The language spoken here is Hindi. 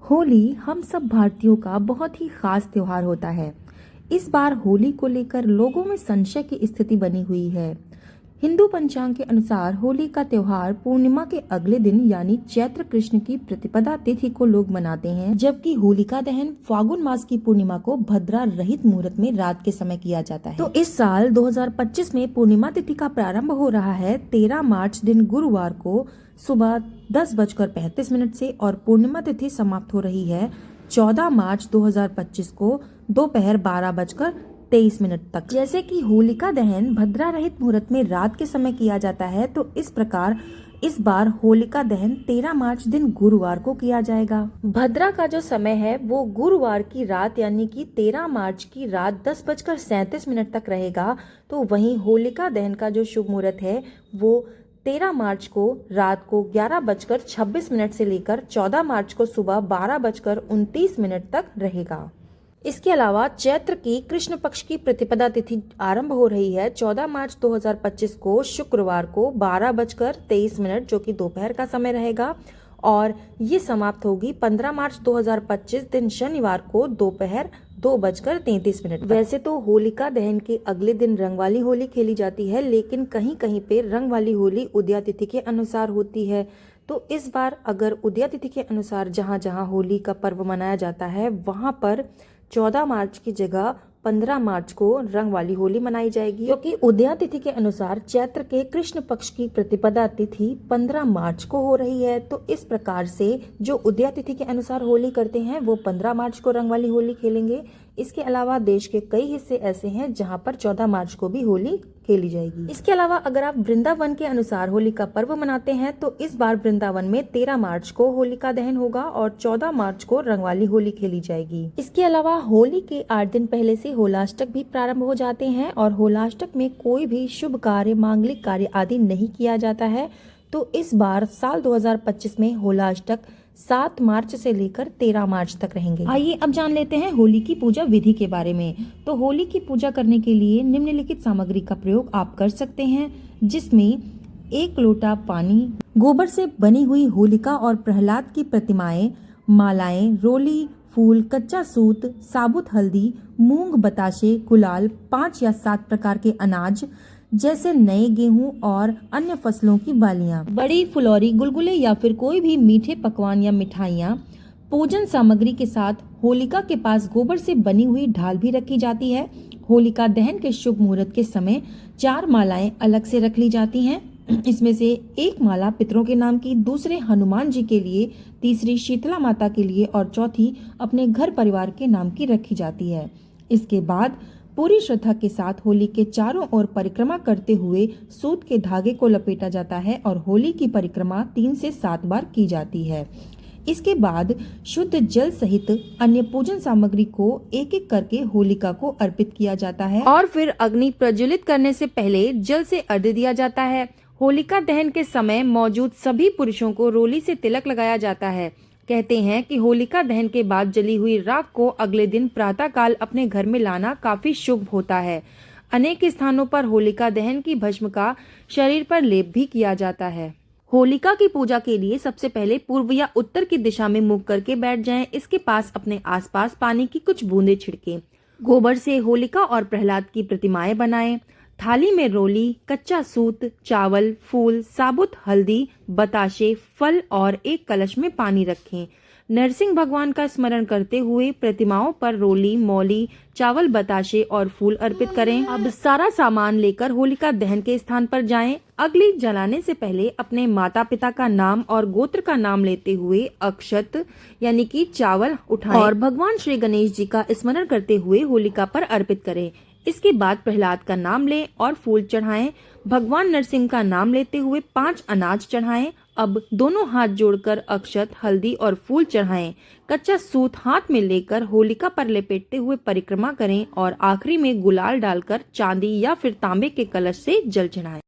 होली हम सब भारतीयों का बहुत ही खास त्योहार होता है। इस बार होली को लेकर लोगों में संशय की स्थिति बनी हुई है। हिंदू पंचांग के अनुसार होली का त्योहार पूर्णिमा के अगले दिन यानी चैत्र कृष्ण की प्रतिपदा तिथि को लोग मनाते हैं, जबकि होलिका दहन फागुन मास की पूर्णिमा को भद्रा रहित मुहूर्त में रात के समय किया जाता है। तो इस साल 2025 में पूर्णिमा तिथि का प्रारंभ हो रहा है 13 मार्च दिन गुरुवार को सुबह 10:35 से और पूर्णिमा तिथि समाप्त हो रही है 14 मार्च 2025 को दोपहर 12:23 तक। जैसे कि होलिका दहन भद्रा रहित मुहूर्त में रात के समय किया जाता है, तो इस प्रकार इस बार होलिका दहन 13 मार्च दिन गुरुवार को किया जाएगा। भद्रा का जो समय है वो गुरुवार की रात यानी कि 13 मार्च की रात 10:37 तक रहेगा। तो वहीं होलिका दहन का जो शुभ मुहूर्त है वो 13 मार्च को रात को 11:26 से लेकर 14 मार्च को सुबह 12:29 तक रहेगा। इसके अलावा चैत्र की कृष्ण पक्ष की प्रतिपदा तिथि आरंभ हो रही है 14 मार्च 2025 को शुक्रवार को 12:23 जो कि दोपहर का समय रहेगा, और ये समाप्त होगी 15 मार्च 2025 दिन शनिवार को दोपहर 2:33। वैसे तो होलिका दहन के अगले दिन रंग वाली होली खेली जाती है, लेकिन कहीं कहीं पे रंग वाली होली उदया तिथि के अनुसार होती है। तो इस बार अगर उदया तिथि के अनुसार जहां जहां होली का पर्व मनाया जाता है वहां पर 14 मार्च की जगह 15 मार्च को रंग वाली होली मनाई जाएगी, क्योंकि उदया तिथि के अनुसार चैत्र के कृष्ण पक्ष की प्रतिपदा तिथि 15 मार्च को हो रही है। तो इस प्रकार से जो उदया तिथि के अनुसार होली करते हैं वो 15 मार्च को रंग वाली होली खेलेंगे। इसके अलावा देश के कई हिस्से ऐसे हैं जहां पर 14 मार्च को भी होली खेली जाएगी। इसके अलावा अगर आप वृंदावन के अनुसार होली का पर्व मनाते हैं तो इस बार वृंदावन में 13 मार्च को होलिका दहन होगा और 14 मार्च को रंग वाली होली खेली जाएगी। इसके अलावा होली के 8 दिन पहले से होलाष्टक भी प्रारंभ हो जाते हैं और होलाष्टक में कोई भी शुभ कार्य, मांगलिक कार्य आदि नहीं किया जाता है। तो इस बार साल 2025 में होलाष्टक 7 मार्च से लेकर 13 मार्च तक रहेंगे। आइए अब जान लेते हैं होली की पूजा विधि के बारे में। तो होली की पूजा करने के लिए निम्नलिखित सामग्री का प्रयोग आप कर सकते हैं, जिसमें 1 लोटा पानी, गोबर से बनी हुई होलिका और प्रहलाद की प्रतिमाएं, मालाएं, रोली, फूल, कच्चा सूत, साबुत हल्दी, मूंग, बताशे, गुलाल, 5 या 7 प्रकार के अनाज जैसे नए गेहूं और अन्य फसलों की बालियां, बड़ी फुलौरी, गुलगुले या फिर कोई भी मीठे पकवान या मिठाइयां। पूजन सामग्री के साथ होलिका के पास गोबर से बनी हुई ढाल भी रखी जाती है। होलिका दहन के शुभ मुहूर्त के समय 4 मालाएं अलग से रख ली जाती हैं। इसमें से एक माला पितरों के नाम की, दूसरे हनुमान जी के लिए, तीसरी शीतला माता के लिए और चौथी अपने घर परिवार के नाम की रखी जाती है। इसके बाद पूरी श्रद्धा के साथ होली के चारों ओर परिक्रमा करते हुए सूत के धागे को लपेटा जाता है और होली की परिक्रमा 3 से 7 बार की जाती है। इसके बाद शुद्ध जल सहित अन्य पूजन सामग्री को एक एक करके होलिका को अर्पित किया जाता है और फिर अग्नि प्रज्वलित करने से पहले जल से अर्घ्य दिया जाता है। होलिका दहन के समय मौजूद सभी पुरुषों को रोली से तिलक लगाया जाता है। कहते हैं कि होलिका दहन के बाद जली हुई राख को अगले दिन प्रातः काल अपने घर में लाना काफी शुभ होता है। अनेक स्थानों पर होलिका दहन की भस्म का शरीर पर लेप भी किया जाता है। होलिका की पूजा के लिए सबसे पहले पूर्व या उत्तर की दिशा में मुख करके बैठ जाएं। इसके पास अपने आसपास पानी की कुछ बूंदें छिड़कें। गोबर से होलिका और प्रहलाद की प्रतिमाएं बनाएं। थाली में रोली, कच्चा सूत, चावल, फूल, साबुत हल्दी, बताशे, फल और एक कलश में पानी रखें। नरसिंह भगवान का स्मरण करते हुए प्रतिमाओं पर रोली, मौली, चावल, बताशे और फूल अर्पित करें। अब सारा सामान लेकर होलिका दहन के स्थान पर जाएं। अग्नि जलाने से पहले अपने माता पिता का नाम और गोत्र का नाम लेते हुए अक्षत यानी कि चावल उठाएं और भगवान श्री गणेश जी का स्मरण करते हुए होलिका पर अर्पित करें। इसके बाद प्रहलाद का नाम लें और फूल चढ़ाएं। भगवान नरसिंह का नाम लेते हुए 5 अनाज चढ़ाएं। अब दोनों हाथ जोड़कर अक्षत, हल्दी और फूल चढ़ाएं। कच्चा सूत हाथ में लेकर होलिका पर लपेटते हुए परिक्रमा करें और आखिरी में गुलाल डालकर चांदी या फिर तांबे के कलश से जल चढ़ाएं।